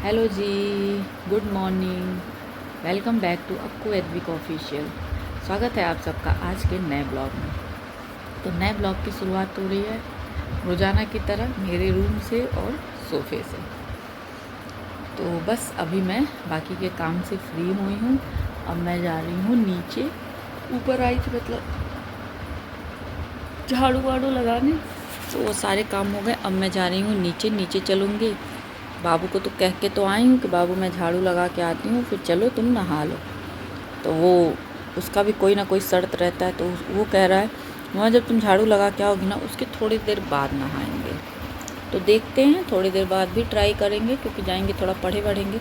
Hello ji, good morning. Welcome back to अक्कू एडविक official. स्वागत है आप सबका आज के नए ब्लॉग में। तो नए ब्लॉग की शुरुआत हो रही है रोज़ाना की तरह मेरे रूम से और सोफ़े से। तो बस अभी मैं बाकी के काम से फ्री हुई हूँ। अब मैं जा रही हूँ नीचे। ऊपर आई थी मतलब झाड़ू वाड़ू लगाने, तो वो सारे काम हो गए। अब मैं जा रही हूँ नीचे चलूँगी। बाबू को तो कह के तो आई हूँ कि बाबू मैं झाड़ू लगा के आती हूँ, फिर चलो तुम नहा लो। तो वो उसका भी कोई ना कोई शर्त रहता है, तो वो कह रहा है वहाँ जब तुम झाड़ू लगा के आओगी ना उसके थोड़ी देर बाद नहाएंगे। तो देखते हैं, थोड़ी देर बाद भी ट्राई करेंगे क्योंकि जाएंगे थोड़ा पढ़े बढ़ेंगे।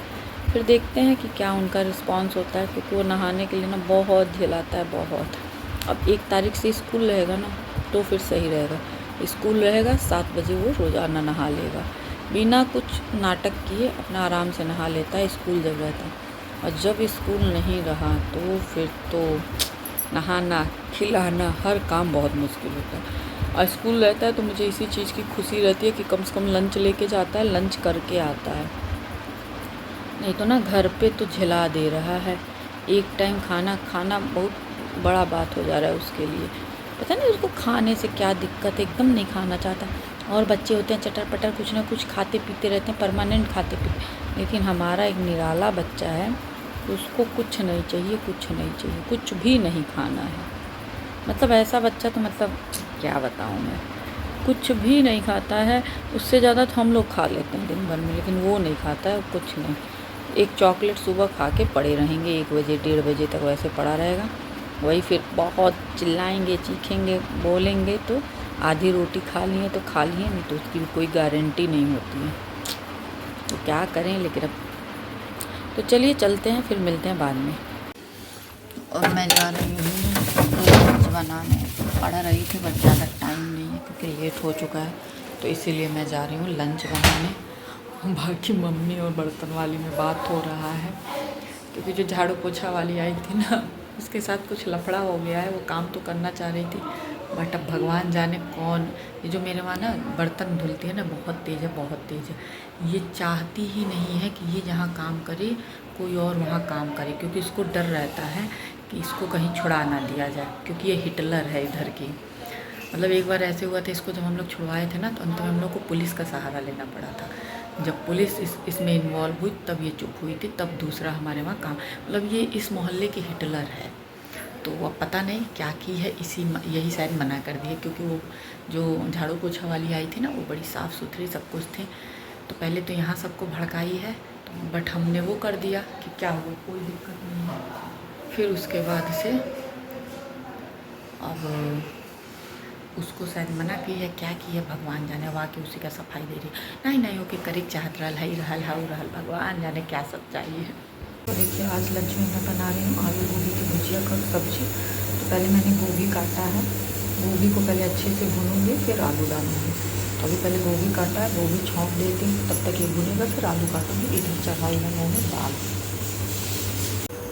फिर देखते हैं कि क्या उनका रिस्पॉन्स होता है, क्योंकि वो नहाने के लिए ना बहुत झेलाता है, बहुत। अब 1 तारीख से स्कूल रहेगा ना, तो फिर सही रहेगा। स्कूल रहेगा 7 बजे वो रोज़ाना नहा लेगा, बिना कुछ नाटक किए अपना आराम से नहा लेता है स्कूल जब रहता है। और जब स्कूल नहीं रहा तो फिर तो नहाना खिलाना हर काम बहुत मुश्किल होता है। और स्कूल रहता है तो मुझे इसी चीज़ की खुशी रहती है कि कम से कम लंच लेके जाता है, लंच करके आता है। नहीं तो ना घर पे तो झिला दे रहा है। एक टाइम खाना खाना बहुत बड़ा बात हो जा रहा है उसके लिए। पता नहीं उसको खाने से क्या दिक्कत है, एकदम नहीं खाना चाहता। और बच्चे होते हैं चटर पटर कुछ ना कुछ खाते पीते रहते हैं, परमानेंट खाते पीते। लेकिन हमारा एक निराला बच्चा है, उसको कुछ नहीं चाहिए, कुछ नहीं चाहिए, कुछ भी नहीं खाना है। मतलब ऐसा बच्चा तो मतलब क्या बताऊँ मैं, कुछ भी नहीं खाता है। उससे ज़्यादा तो हम लोग खा लेते हैं दिन भर में, लेकिन वो नहीं खाता है कुछ नहीं। एक चॉकलेट सुबह खा के पड़े रहेंगे, 1 बजे 1:30 बजे तक वैसे पड़ा रहेगा। वही फिर बहुत चिल्लाएंगे चीखेंगे बोलेंगे तो आधी रोटी खा लिए तो खा लिए, नहीं तो उसकी भी कोई गारंटी नहीं होती है। तो क्या करें, लेकिन अब तो चलिए चलते हैं, फिर मिलते हैं बाद में। और मैं जा रही हूँ लंच बनाने। पढ़ रही थी बट ज़्यादा टाइम नहीं है क्योंकि लेट हो चुका है, तो इसीलिए मैं जा रही हूँ लंच बनाने। बाकी मम्मी और बर्तन वाली में बात हो रहा है, क्योंकि जो झाड़ू पोछा वाली आई थी ना, उसके साथ कुछ लफड़ा हो गया है। वो काम तो करना चाह रही थी बट अब भगवान जाने कौन। ये जो मेरे वहाँ ना बर्तन धुलती है ना, बहुत तेज़ है, बहुत तेज़ है। ये चाहती ही नहीं है कि ये जहाँ काम करे कोई और वहाँ काम करे, क्योंकि इसको डर रहता है कि इसको कहीं छुड़ा ना दिया जाए, क्योंकि ये हिटलर है इधर की। मतलब एक बार ऐसे हुआ था, इसको जब हम लोग छुड़वाए थे ना, तो अंत में हम लोग को पुलिस का सहारा लेना पड़ा था। जब पुलिस इसमें इन्वॉल्व हुई तब ये चुप हुई थी, तब दूसरा हमारे वहाँ काम। मतलब ये इस मोहल्ले की हिटलर है। तो अब पता नहीं क्या की है, यही शायद मना कर दी है, क्योंकि वो जो झाड़ू पोछा वाली आई थी ना, वो बड़ी साफ़ सुथरी सब कुछ थी। तो पहले तो यहाँ सबको भड़काई है, तो बट हमने वो कर दिया कि क्या हुआ, कोई दिक्कत नहीं है। फिर उसके बाद से अब उसको शायद मना की है, क्या की है भगवान जाने। अब आके उसी का सफाई दे रही है। नहीं नहीं ओके करे चाहत रहल है रहल हाउ रहल, भगवान जाने क्या सच्चाई है। तो देखिए आज लंच में मैं बना रही हूँ आलू गोभी की भुजिया का सब्जी। तो पहले मैंने गोभी काटा है, गोभी को पहले अच्छे से भूनूंगी फिर आलू डालूंगी। तो अभी पहले गोभी काटा है, गोभी छौंक देती हूँ, तब तक ये भुनेगा, फिर आलू काटूंगी। इधर चढ़ाई है मैंने दाल।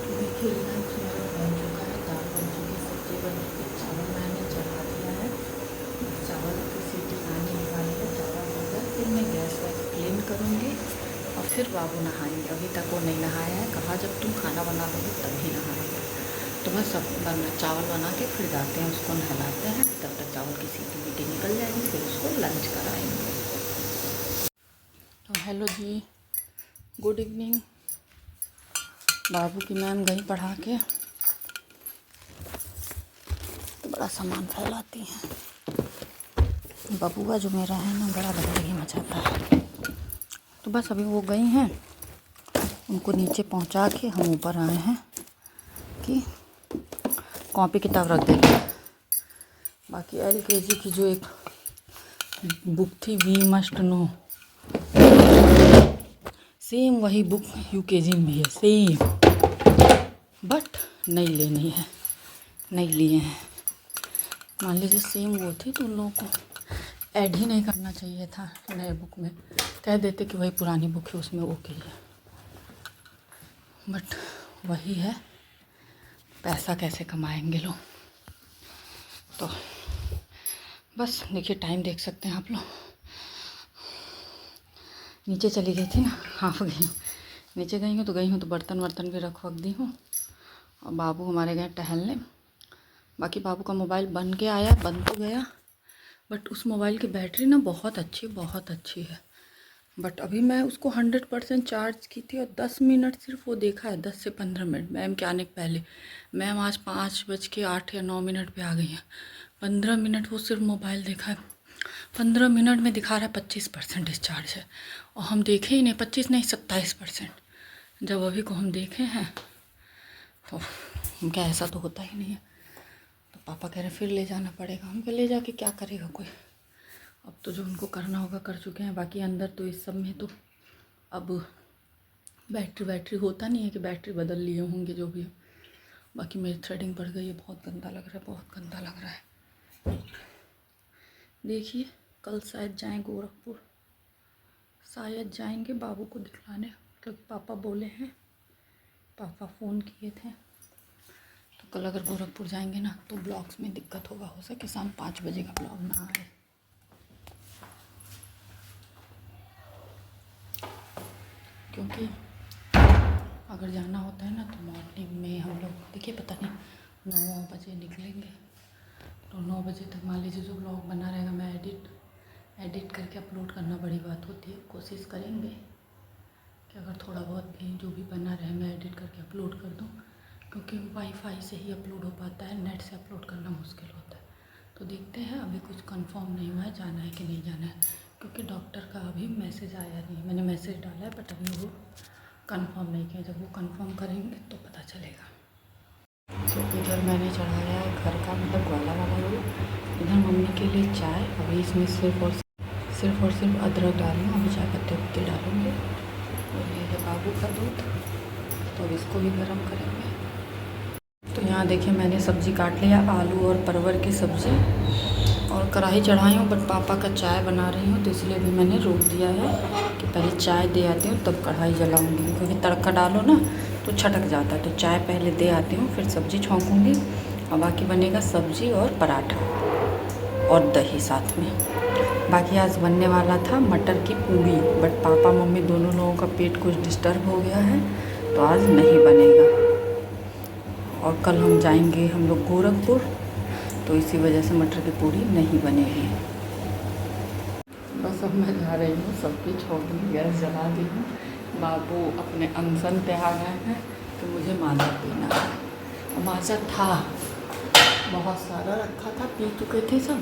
तो देखिए लंच मेरा बन चुका है, दाल बन चुकी है, सब्जी बन चुकी है, चावल मैंने चढ़ा दिया है। चावल की सीटी आने ही वाली है, चावल हो जाए फिर मैं गैस वैस क्लीन करूँगी और फिर बाबू नहाएंगे। अभी तक वो नहीं नहाया है, कहा जब तुम खाना बना दोगे तभी नहाएगा। तो बस सब चावल बना के फिर जाते हैं उसको नहलाते हैं, तब तक चावल की सीटी वीटी निकल जाएगी, फिर उसको लंच कराएंगे। तो हेलो जी, गुड इवनिंग। बाबू की मैम गई पढ़ा के, तो बड़ा सामान फैलाती हैं। बबुआ जो मेरा है ना, बड़ा बदतमीजी मचाता है। तो बस अभी वो गई हैं, उनको नीचे पहुंचा के हम ऊपर आए हैं कि कॉपी किताब रख देंगे। बाकी LKG की जो एक बुक थी वी मस्ट नो, सेम वही बुक UKG में भी है सेम, बट नहीं लेनी है, नहीं लिए हैं। मान लीजिए सेम वो थी तो उन लोगों को ऐड ही नहीं करना चाहिए था नए बुक में, कह देते कि वही पुरानी बुक है उसमें ओके है। बट वही है, पैसा कैसे कमाएंगे लोग। तो बस देखिए टाइम देख सकते हैं आप लोग, नीचे चली गई थी ना, हाफ गई हूँ, नीचे गई हूँ तो बर्तन वर्तन भी रख दी हूँ। और बाबू हमारे गए टहलने। बाकी बाबू का मोबाइल बन के आया, बन तो गया, बट उस मोबाइल की बैटरी ना बहुत अच्छी है। बट अभी मैं उसको 100% चार्ज की थी और 10 मिनट सिर्फ वो देखा है, 10 से 15 मिनट मैम के आने के पहले। मैम आज 5:08 या 9 मिनट पे आ गई हैं। 15 मिनट वो सिर्फ मोबाइल देखा है। 15 मिनट में दिखा रहा है 25% डिस्चार्ज है, और हम देखे ही नहीं, 25 नहीं 27%। जब अभी को हम देखे हैं तो क्या ऐसा तो होता ही नहीं है। तो पापा कह रहे फिर ले जाना पड़ेगा। हमको ले जाके क्या करेगा कोई, अब तो जो उनको करना होगा कर चुके हैं। बाकी अंदर तो इस सब में तो अब बैटरी होता नहीं है कि बैटरी बदल लिए होंगे जो भी हो। बाकी मेरी थ्रेडिंग बढ़ गई है, बहुत गंदा लग रहा है, बहुत गंदा लग रहा है। देखिए कल शायद जाएँ गोरखपुर, शायद जाएंगे बाबू को दिखलाने, क्योंकि पापा बोले हैं, पापा फ़ोन किए थे। तो कल अगर गोरखपुर जाएंगे ना तो ब्लॉग्स में दिक्कत होगा, हो सके शाम 5 बजे का ब्लॉग ना आए, क्योंकि अगर जाना होता है ना तो मॉर्निंग में हम लोग देखिए पता नहीं 9 बजे निकलेंगे, तो 9 बजे तक मान लीजिए जो ब्लॉग बना रहेगा मैं एडिट करके अपलोड करना बड़ी बात होती है। कोशिश करेंगे कि अगर थोड़ा बहुत भी जो भी बना रहे मैं एडिट करके अपलोड कर दूं, क्योंकि वाईफाई से ही अपलोड हो पाता है, नेट से अपलोड करना मुश्किल होता है। तो देखते हैं, अभी कुछ कंफर्म नहीं हुआ है जाना है कि नहीं जाना है, क्योंकि डॉक्टर का अभी मैसेज आया नहीं। मैंने मैसेज डाला है बट अभी वो कंफर्म नहीं किया, जब वो कंफर्म करेंगे तो पता चलेगा। तो इधर मैंने चढ़ाया है घर का मतलब ग्वाला वाला रोल। इधर मम्मी के लिए चाय, अभी इसमें सिर्फ और सिर्फ अदरक डालूँ, अभी चाय पत्ते डालूँगे। और ये है बाबू का दूध, तो अब इसको भी गर्म करेंगे। तो यहाँ देखिए मैंने सब्ज़ी काट लिया, आलू और परवल की सब्ज़ी, और कढ़ाई चढ़ाई हूँ, बट पापा का चाय बना रही हूँ तो इसलिए भी मैंने रोक दिया है कि पहले चाय दे आती हूँ तब कढ़ाई जलाऊँगी, क्योंकि तड़का डालो ना तो छटक जाता है। तो चाय पहले दे आती हूँ, फिर सब्ज़ी छौंकूँगी, और बाकी बनेगा सब्ज़ी और पराठा और दही साथ में। बाकी आज बनने वाला था मटर की पूड़ी, बट पापा मम्मी दोनों लोगों का पेट कुछ डिस्टर्ब हो गया है तो आज नहीं बनेगा। और कल हम जाएंगे हम लोग गोरखपुर, तो इसी वजह से मटर की पूड़ी नहीं बनेगी। बस अब मैं जा रही हूँ, सबकी छोटी गैस जला दी हूँ। बाबू अपने अनशन पे आ गए हैं तो मुझे माजा पीना है। माजा था बहुत सारा रखा था, पी चुके थे सब,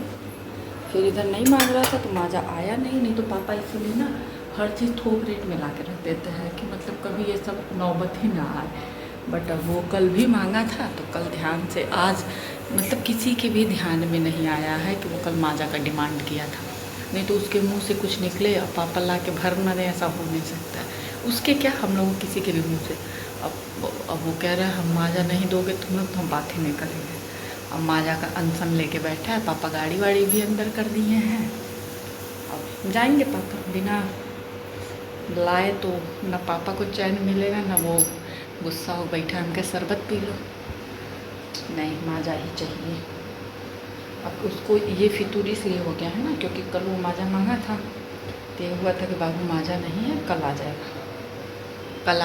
फिर इधर नहीं मांग रहा था तो माजा आया नहीं तो पापा इसलिए ना हर चीज़ थोक रेट में ला के रख देते हैं कि मतलब कभी ये सब नौबत ही ना आए। बट अब वो कल भी मांगा था तो कल ध्यान से, आज मतलब किसी के भी ध्यान में नहीं आया है कि वो कल माजा का डिमांड किया था, नहीं तो उसके मुंह से कुछ निकले और पापा ला के भर न दे, ऐसा हो नहीं सकता है। उसके क्या, हम लोग किसी के भी मुँह से अब वो कह रहे हैं हम माजा नहीं दोगे तुम लोग तो हम बात ही नहीं करेंगे। अब माजा का अनशन लेके बैठा है, पापा गाड़ी वाड़ी भी अंदर कर दिए हैं। अब जाएंगे पापा, बिना लाए तो ना पापा को चैन मिलेगा, ना वो गुस्सा हो बैठा हमके शरबत पी लो, नहीं माजा ही चाहिए। अब उसको ये फितूरी इसलिए हो गया है ना, क्योंकि कल वो माजा मांगा था तो ये हुआ था कि बाबू माजा नहीं है, कल आ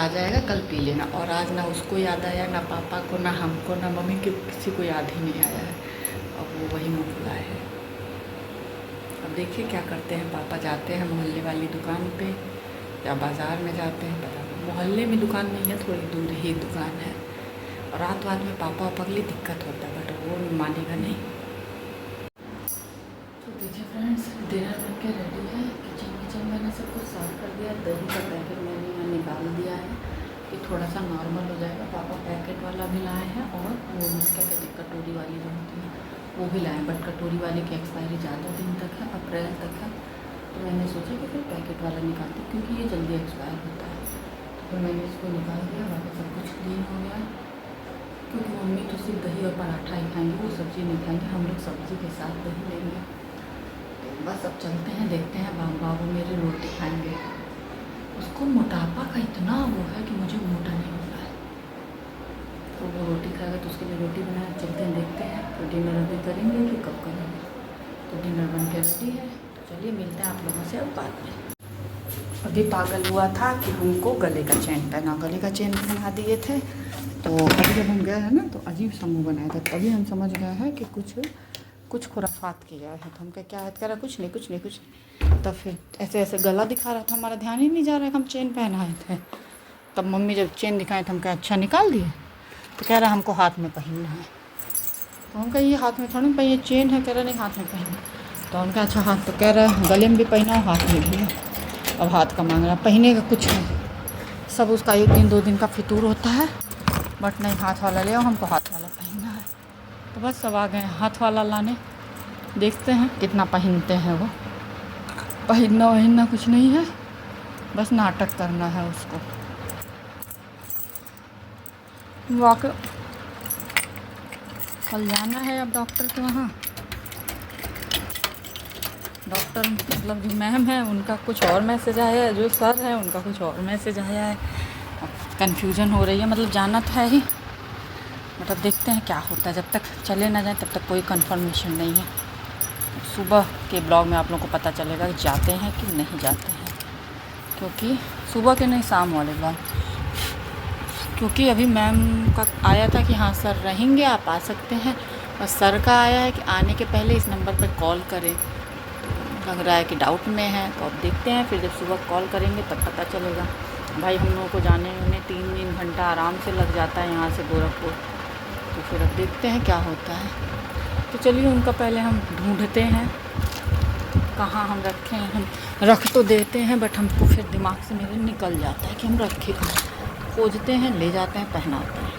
जाएगा, कल पी लेना। और आज ना उसको याद आया, ना पापा को, ना हमको, ना मम्मी को, किसी को याद ही नहीं आया है। अब वो वही मुँह फुलाए है। अब देखिए क्या करते हैं पापा, जाते हैं मोहल्ले वाली दुकान पे या बाज़ार में जाते हैं, पता नहीं। मोहल्ले में दुकान नहीं है, थोड़ी दूर ही दुकान है, और रात में पापा के लिए दिक्कत होता है, बट वो मानेगा नहीं। तो देखिए फ्रेंड्स, डिनर बन के रेडी है। किचन मैंने सब कुछ साफ़ कर दिया। दही का पैकेट मैंने यहाँ निकाल दिया है कि थोड़ा सा नॉर्मल हो जाएगा। पापा पैकेट वाला भी लाए हैं, और वो क्या कहते हैं कटोरी वाली जो होती है वो भी लाए, बट कटोरी वाले की एक्सपायरी ज़्यादा दिन तक है, अप्रैल तक है। तो मैंने सोचा कि फिर पैकेट वाला निकालती, क्योंकि ये जल्दी एक्सपायर होता है। तो फिर मैंने इसको निकाल दिया, बाकी सब कुछ क्लीन हो गया। क्योंकि मम्मी तो सिर्फ दही और पराठा ही खाएंगे, वो सब्ज़ी नहीं खाएंगे, हम लोग सब्ज़ी के साथ दही लेंगे। तो बस अब चलते हैं, देखते हैं। बाबू मेरे रोटी खाएंगे, उसको मोटापा का इतना वो है कि मुझे मोटा नहीं होता है, तो वो रोटी खाएगा तो उसके लिए रोटी बनाए। चलते हैं, देखते हैं। तो डिनर अभी करेंगे कि कब करेंगे। तो डिनर बन के रेडी है, तो चलिए मिलते हैं आप लोगों से अब बाद में। अभी पागल हुआ था कि हमको गले का चेन पहना, गले का चेन पहना दिए थे। तो अभी जब हम गए हैं ना तो अजीब समूह बनाया था, तभी हम समझ गए हैं कि कुछ खुराफात किया है। तो हम क्या है, कह रहा कुछ नहीं। तब फिर ऐसे ऐसे गला दिखा रहा था, हमारा ध्यान ही नहीं जा रहा है कि हम चेन पहनाए थे। तब मम्मी जब चेन दिखाए तो हम क्या अच्छा निकाल दिए। तो कह रहा हमको हाथ में पहनना है। तो हम कहा ये हाथ में थोड़ा ना, ये चेन है। कह रहा नहीं हाथ में पहनना। तो हम कहा अच्छा हाथ। तो कह रहा है गले में भी पहना हो, हाथ में भी है। अब हाथ का मांग रहा, पहने का कुछ नहीं, सब उसका 1 दिन 2 दिन का फितूर होता है। बट नहीं, हाथ वाला ले आओ, हमको हाथ वाला पहनना है। तो बस सब आ गए हाथ वाला लाने। देखते हैं कितना पहनते हैं वो। पहनना कुछ नहीं है, बस नाटक करना है उसको। वाकई कल जाना है अब डॉक्टर के वहाँ। डॉक्टर मतलब जो मैम है उनका कुछ और मैसेज आया है, जो सर है उनका कुछ और मैसेज आया है। कन्फ्यूज़न हो रही है, मतलब जाना तो है ही, मतलब देखते हैं क्या होता है। जब तक चले ना जाए तब तक कोई कंफर्मेशन नहीं है। सुबह के ब्लॉग में आप लोगों को पता चलेगा कि जाते हैं कि नहीं जाते हैं, क्योंकि सुबह के नहीं, शाम वाले ब्लॉग। क्योंकि अभी मैम का आया था कि हाँ सर रहेंगे, आप आ सकते हैं। और सर का आया है कि आने के पहले इस नंबर पर कॉल करें। लग रहा है कि डाउट में है, तो अब देखते हैं। फिर जब सुबह कॉल करेंगे तब पता चलेगा। भाई हम लोगों को जाने में 3 घंटा आराम से लग जाता है यहाँ से गोरखपुर। तो फिर अब देखते हैं क्या होता है। तो चलिए उनका पहले हम ढूंढते हैं कहाँ हम रखें। हम रख तो देते हैं बट हमको फिर दिमाग से मेरे निकल जाता है कि हम रखे कहाँ। खोजते हैं, ले जाते हैं, पहनाते हैं।